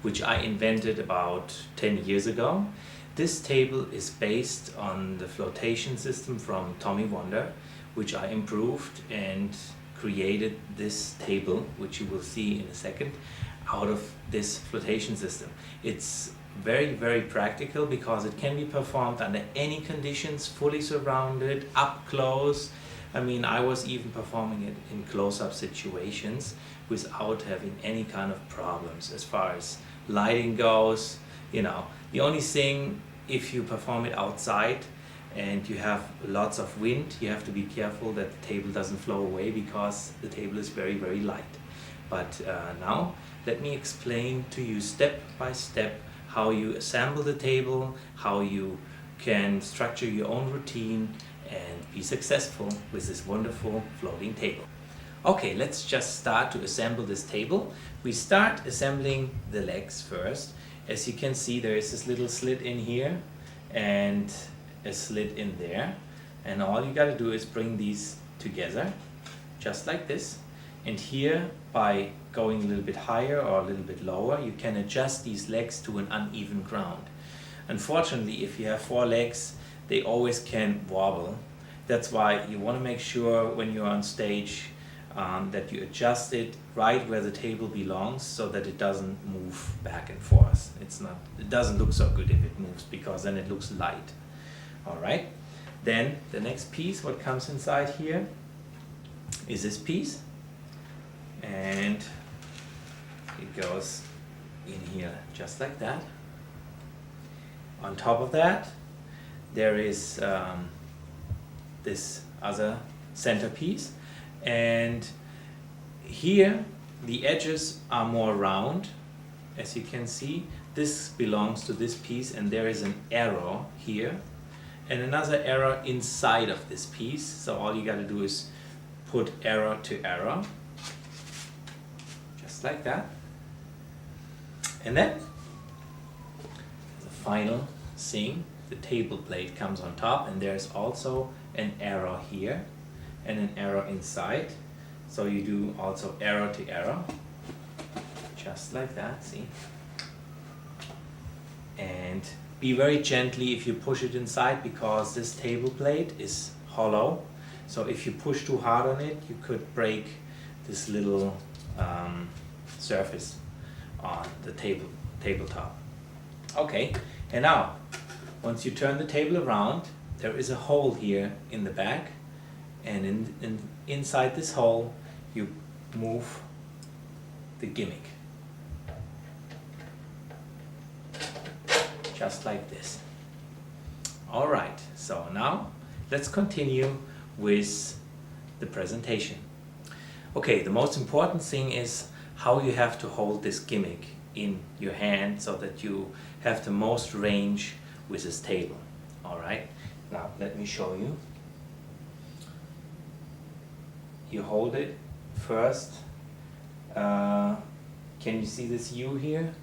which I invented about 10 years ago. This table is based on the flotation system from Tommy Wonder, which I improved and created this table, which you will see in a second, out of this flotation system. It's very, very practical because it can be performed under any conditions, fully surrounded, up close. I mean, I was even performing it in close-up situations without having any kind of problems as far as lighting goes. You know, the only thing, if you perform it outside and you have lots of wind, you have to be careful that the table doesn't flow away because the table is very, very light. But now let me explain to you step by step how you assemble the table, how you can structure your own routine and be successful with this wonderful floating table. Okay, let's just start to assemble this table. We start assembling the legs first. As you can see, there is this little slit in here and a slit in there. And all you gotta do is bring these together, just like this. And here, by going a little bit higher or a little bit lower, you can adjust these legs to an uneven ground. Unfortunately, if you have 4 legs, they always can wobble. That's why you want to make sure when you're on stage that you adjust it right where the table belongs so that it doesn't move back and forth. It doesn't look so good if it moves because then it looks light. All right. Then the next piece, what comes inside here, is this piece. And it goes in here just like that. On top of that, there is this other centerpiece, and here the edges are more round. As you can see, this belongs to this piece, and there is an arrow here and another arrow inside of this piece. So all you got to do is put arrow to arrow, just like that. And then the final thing, the table plate comes on top, and there's also an arrow here and an arrow inside. So you do also arrow to arrow, just like that, see? And be very gently if you push it inside because this table plate is hollow. So if you push too hard on it, you could break this little surface on the tabletop. Okay, and now once you turn the table around, there is a hole here in the back, and inside this hole you move the gimmick, just like this. All right, so now let's continue with the presentation. Okay, the most important thing is how you have to hold this gimmick in your hand so that you have the most range with this table. All right, now let me show you. You hold it first. Can you see this U here?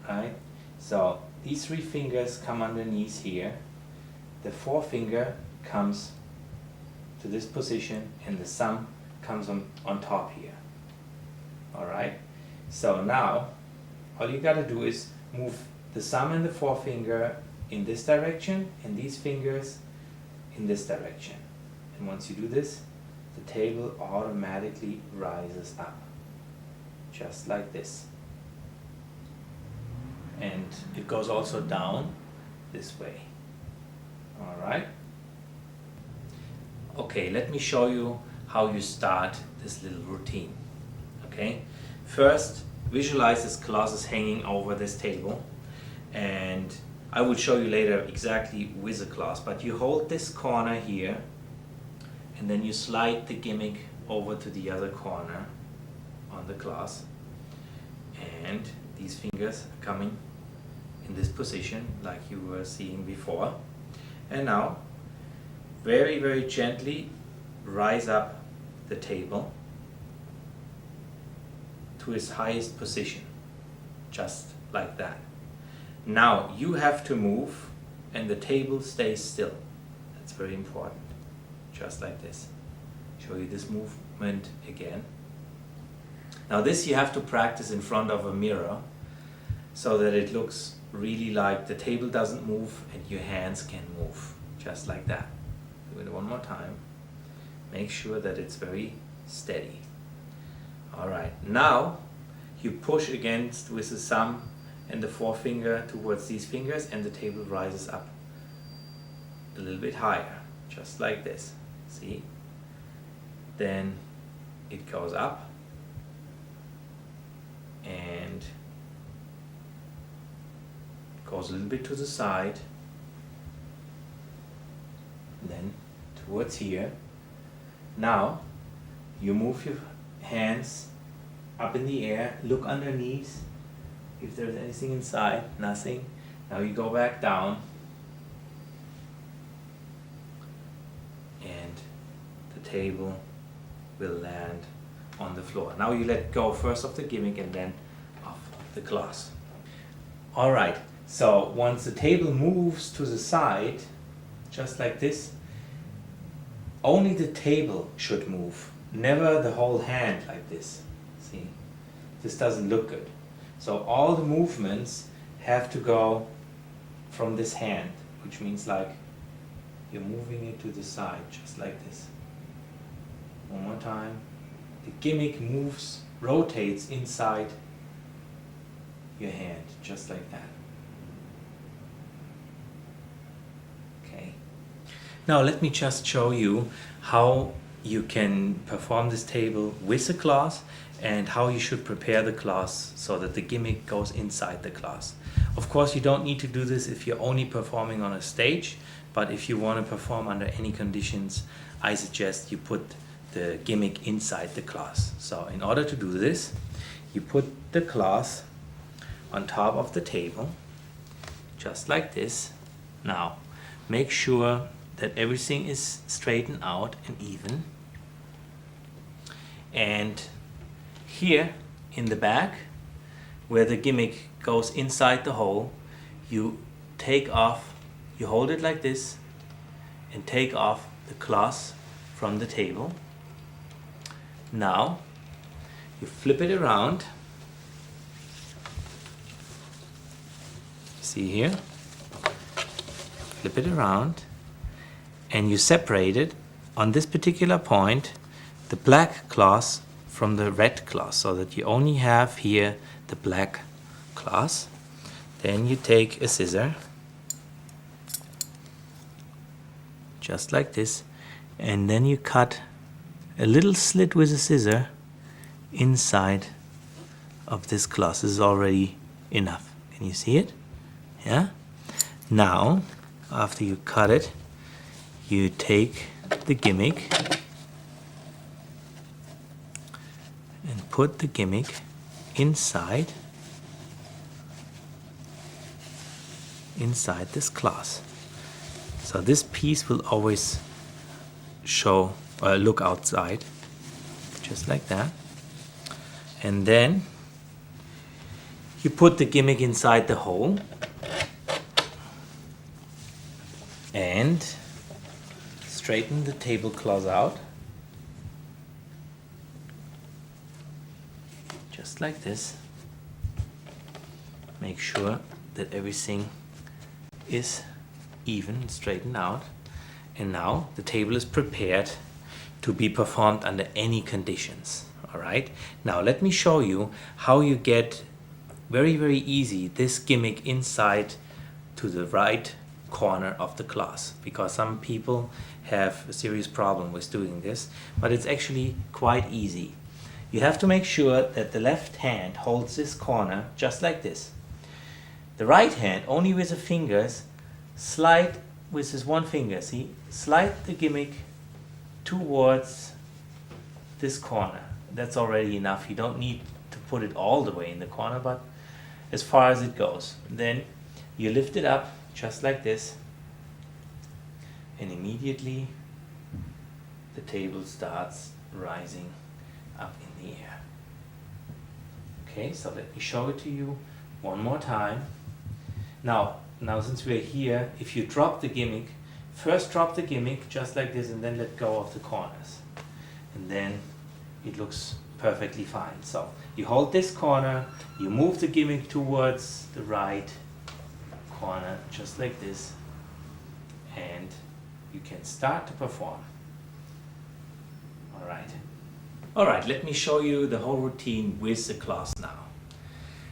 Right. So these 3 fingers come underneath here. The forefinger comes to this position, and the thumb comes on top here. All right. So now all you got to do is move the thumb and the forefinger in this direction and these fingers in this direction. And once you do this, the table automatically rises up, just like this. And it goes also down this way. All right. Okay, let me show you how you start this little routine. Okay, first visualize this cloth is hanging over this table, and I will show you later exactly with the cloth, but you hold this corner here and then you slide the gimmick over to the other corner on the cloth, and these fingers are coming in this position like you were seeing before. And now very, very gently rise up the table to its highest position, just like that. Now you have to move and the table stays still. That's very important, just like this. Show you this movement again. Now this you have to practice in front of a mirror, so that it looks really like the table doesn't move and your hands can move, just like that. Do it one more time. Make sure that it's very steady. Alright, now you push against with the thumb and the forefinger towards these fingers, and the table rises up a little bit higher, just like this. See? Then it goes up and goes a little bit to the side, then towards here. Now you move your hands up in the air, look underneath if there's anything inside. Nothing. Now you go back down and the table will land on the floor. Now you let go first of the gimmick and then of the glass. Alright, so once the table moves to the side, just like this, only the table should move, never the whole hand like this. See, this doesn't look good. So all the movements have to go from this hand, which means like you're moving it to the side, just like this. One more time. The gimmick moves, rotates inside your hand, just like that. Okay. Now let me just show you how you can perform this table with a glass and how you should prepare the glass so that the gimmick goes inside the glass. Of course, you don't need to do this if you're only performing on a stage, but if you want to perform under any conditions, I suggest you put the gimmick inside the glass. So in order to do this, you put the glass on top of the table, just like this. Now, make sure that everything is straightened out and even. And here in the back, where the gimmick goes inside the hole, you take off, you hold it like this and take off the glass from the table. Now you flip it around. See here? Flip it around and you separate it on this particular point, the black glass from the red glass, so that you only have here the black glass. Then you take a scissor, just like this, and then you cut a little slit with a scissor inside of this glass. This is already enough. Can you see it? Yeah? Now, after you cut it, you take the gimmick and put the gimmick inside this glass. So this piece will always show look outside, just like that. And then you put the gimmick inside the hole and straighten the tablecloth out, just like this. Make sure that everything is even and straightened out. And now the table is prepared to be performed under any conditions. Alright, now let me show you how you get very easy this gimmick inside to the right corner of the glass, because some people have a serious problem with doing this, but it's actually quite easy. You have to make sure that the left hand holds this corner just like this. The right hand, only with the fingers, slide with this one finger, see? Slide the gimmick towards this corner. That's already enough. You don't need to put it all the way in the corner, but as far as it goes. Then you lift it up just like this, and immediately the table starts rising up in the air. Okay, so let me show it to you one more time. Now since we're here, if you drop the gimmick, first drop the gimmick just like this and then let go of the corners. And then it looks perfectly fine. So you hold this corner, you move the gimmick towards the right corner, just like this, and you can start to perform. Alright, let me show you the whole routine with the class now.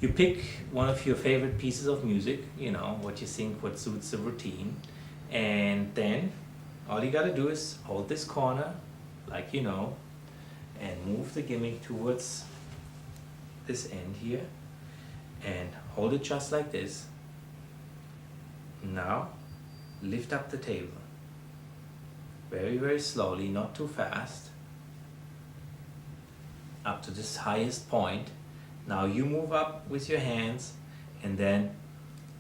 You pick one of your favorite pieces of music, you know, what you think, what suits the routine, and then all you gotta do is hold this corner, like you know, and move the gimmick towards this end here, and hold it just like this. Now, lift up the table. Very, very slowly, not too fast, up to this highest point. Now you move up with your hands, and then,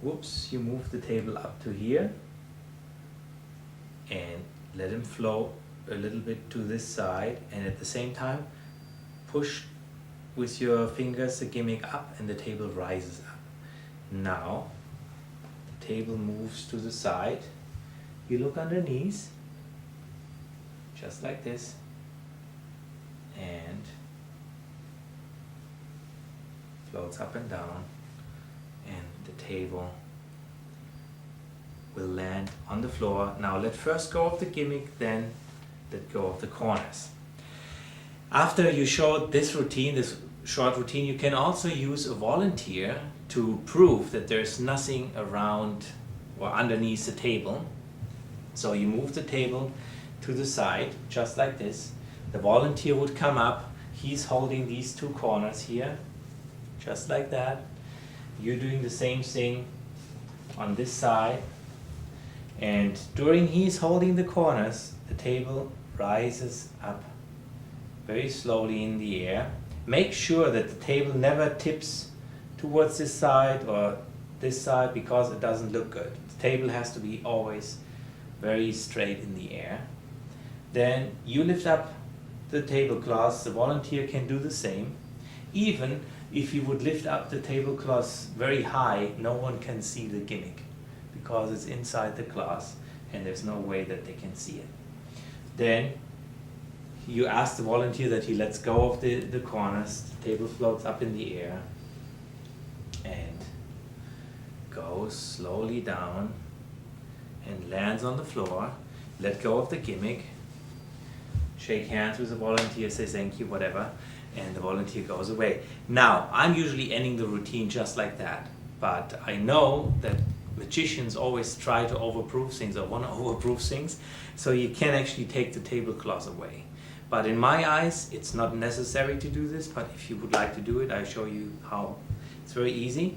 whoops, you move the table up to here, and let him flow a little bit to this side, and at the same time, push with your fingers the gimmick up, and the table rises up. Now, the table moves to the side. You look underneath, just like this, and floats up and down, and the table will land on the floor. Now let first go of the gimmick, then let go of the corners. After you showed this routine, this short routine, you can also use a volunteer to prove that there's nothing around or underneath the table. So you move the table to the side, just like this. The volunteer would come up, he's holding these two corners here, just like that. You're doing the same thing on this side, and during he's holding the corners, the table rises up very slowly in the air. Make sure that the table never tips towards this side or this side, because it doesn't look good. The table has to be always very straight in the air. Then you lift up the tablecloth. The volunteer can do the same. Even if you would lift up the tablecloth very high, no one can see the gimmick because it's inside the cloth and there's no way that they can see it. Then you ask the volunteer that he lets go of the corners. The table floats up in the air and goes slowly down and lands on the floor. Let go of the gimmick. Shake hands with the volunteer, say thank you, whatever, and the volunteer goes away. Now, I'm usually ending the routine just like that, but I know that magicians always try to overprove things or want to overprove things, so you can actually take the tablecloth away. But in my eyes, it's not necessary to do this, but if you would like to do it, I'll show you how. It's very easy.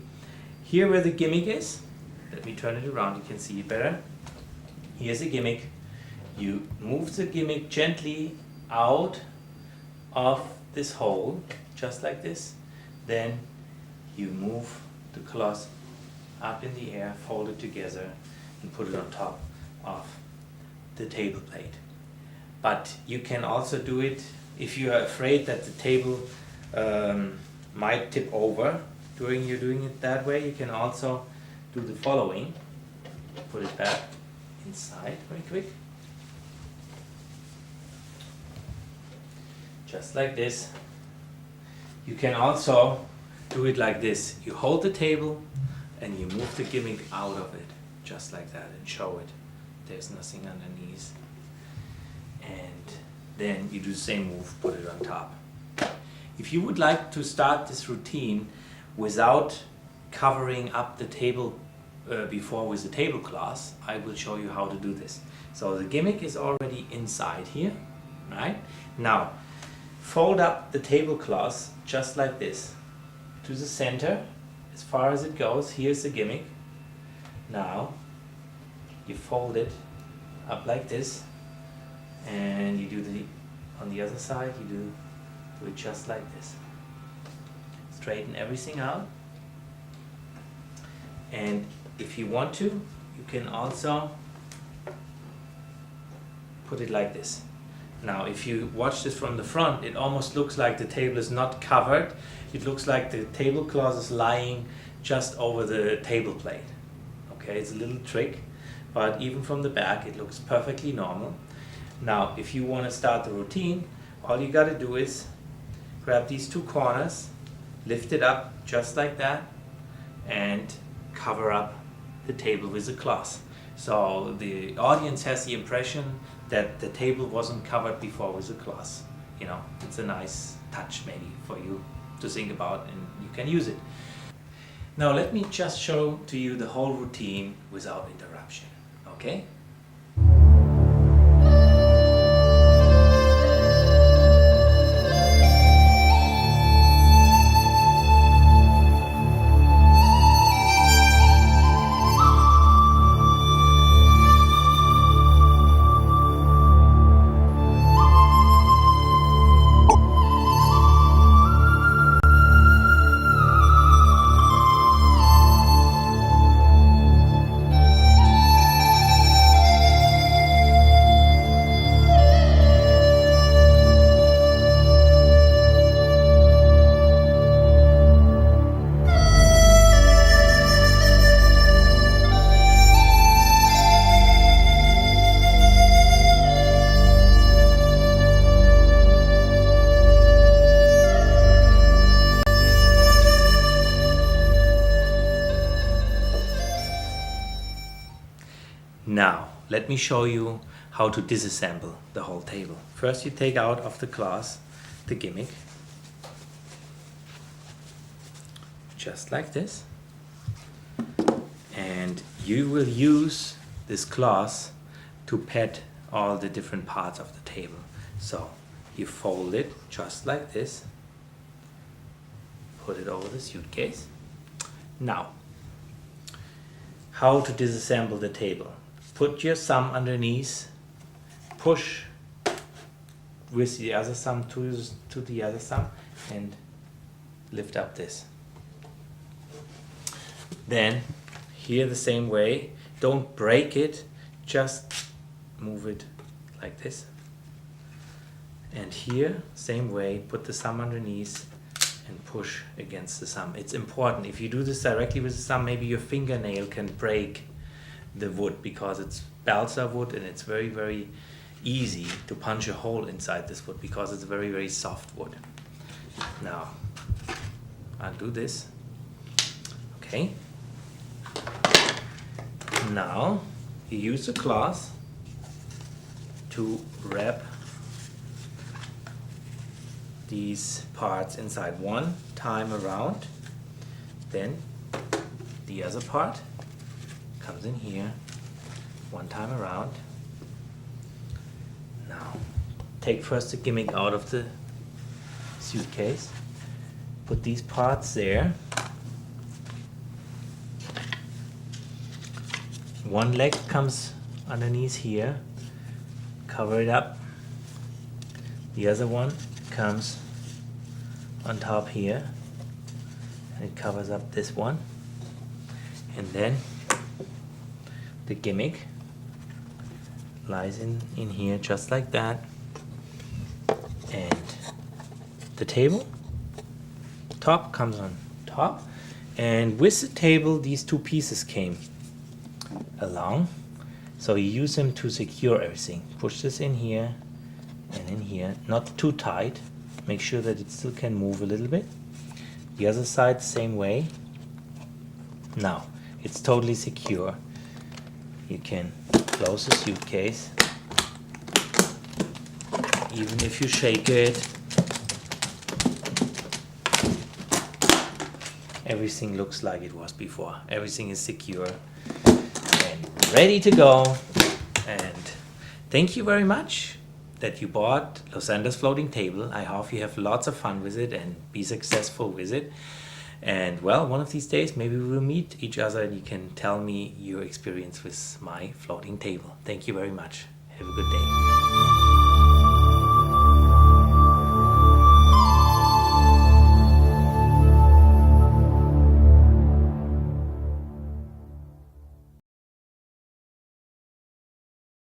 Here where the gimmick is, let me turn it around, you can see it better. Here's the gimmick. You move the gimmick gently out of this hole, just like this. Then you move the cloth up in the air, fold it together, and put it on top of the table plate. But you can also do it if you are afraid that the table might tip over during you doing it that way. You can also do the following. Put it back inside very quick. Just like this. You can also do it like this. You hold the table and you move the gimmick out of it, just like that, and show it. There's nothing underneath. And then you do the same move, put it on top. If you would like to start this routine without covering up the table before with the tablecloth, I will show you how to do this. So the gimmick is already inside here, right? Now, fold up the tablecloth just like this to the center as far as it goes. Here's the gimmick. Now you fold it up like this, and you do on the other side you do it just like this. Straighten everything out, and if you want to, you can also put it like this. Now, if you watch this from the front, it almost looks like the table is not covered. It looks like the tablecloth is lying just over the table plate. Okay, it's a little trick, but even from the back, it looks perfectly normal. Now, if you want to start the routine, all you got to do is grab these two corners, lift it up just like that, and cover up the table with a cloth. So the audience has the impression that the table wasn't covered before with a cloth. You know, it's a nice touch maybe for you to think about, and you can use it. Now let me just show to you the whole routine without interruption, okay? Now, let me show you how to disassemble the whole table. First you take out of the glass the gimmick, just like this. And you will use this glass to pad all the different parts of the table. So you fold it just like this, put it over the suitcase. Now, how to disassemble the table. Put your thumb underneath, push with the other thumb to the other thumb, and lift up this. Then here the same way, don't break it, just move it like this. And here, same way, put the thumb underneath and push against the thumb. It's important, if you do this directly with the thumb, maybe your fingernail can break the wood, because it's balsa wood and it's very, very easy to punch a hole inside this wood because it's very, very soft wood. Now, I'll do this. Okay. Now, you use the cloth to wrap these parts inside one time around. Then, the other part comes in here, one time around. Now, take first the gimmick out of the suitcase, put these parts there. One leg comes underneath here, cover it up. The other one comes on top here, and it covers up this one. And then the gimmick lies in here just like that, and the table top comes on top, and with the table these two pieces came along, so you use them to secure everything. Push this in here and in here, not too tight, make sure that it still can move a little bit. The other side same way. Now it's totally secure. You can close the suitcase. Even if you shake it, everything looks like it was before. Everything is secure and ready to go. And thank you very much that you bought Losander's floating table. I hope you have lots of fun with it and be successful with it. And well, one of these days maybe we will meet each other and you can tell me your experience with my floating table. Thank you very much. Have a good day.